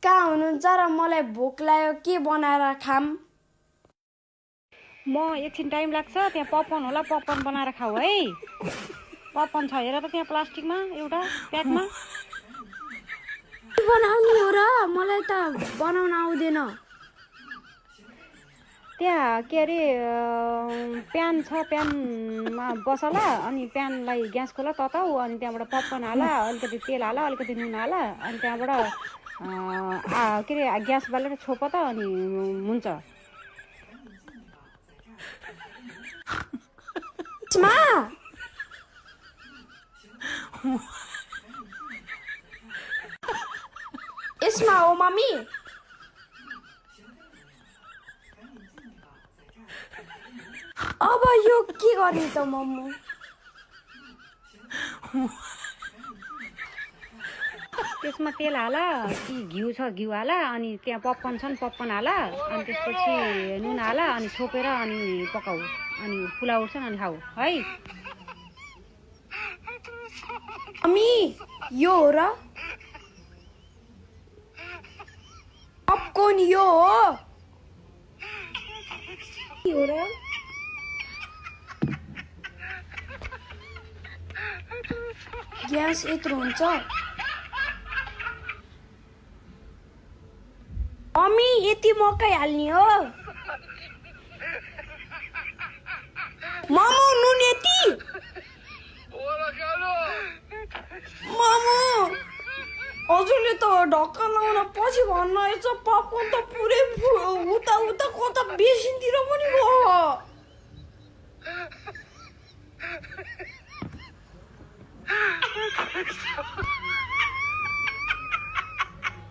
कहाँ हुनुहुन्छ र मलाई भोक लाग्यो के बनाएर खाम म एकछिन टाइम लाग्छ त्यहाँ पपकर्न होला पपकर्न बनाएर खाऊ है पपकर्न छ हेर त त्यहाँ प्लास्टिकमा एउटा प्याकमा के बनाउने हो र मलाई त बनाउन आउँदैन त्यहाँ के अरे प्यान छ प्यानमा बसला अनि प्यानलाई ग्यास खोला तताउ अनि त्यहाँबाट पपकर्न हाल अलिकति तेल हाल अलिकति नुन हाल अनि त्यहाँबाट के अरे ग्यास बालेर छोप त अनि हुन्छ यसमा हो मम्मी अब यो के गर्ने त मम्मु त्यसमा तेल हाल कि घिउ छ घिउ हाल अनि त्यहाँ पपकर्न छन् पपकर्न हाल अनि त्यसपछि नुन हाल अनि छोपेर अनि पकाऊ अनि फुला उठ्छन् अनि खाऊ है मम्मी यो हो र पपकर्न यो हो र ग्यास यत्रो हुन्छ मम्मी यति मकै हाल्ने हो मामु नुन यति मामु हजुरले त ढक्का लाउन पछि भन्नुहुनेछ पपकर्न त पुरै उता उता कता बेसिनतिर पनि गयो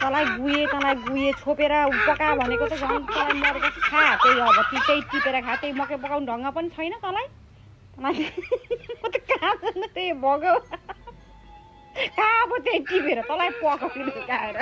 तँलाई गुए छोपेर पका भनेको त झन् तँलाई मरेको खा त्यही अब त्यही टिपेर खा त्यही मकै पकाउने ढङ्ग पनि छैन तँलाई म त कहाँ जानु त्यही भगवान् कहाँ अब त्यही टिपेर तँलाई पकाउने खाएर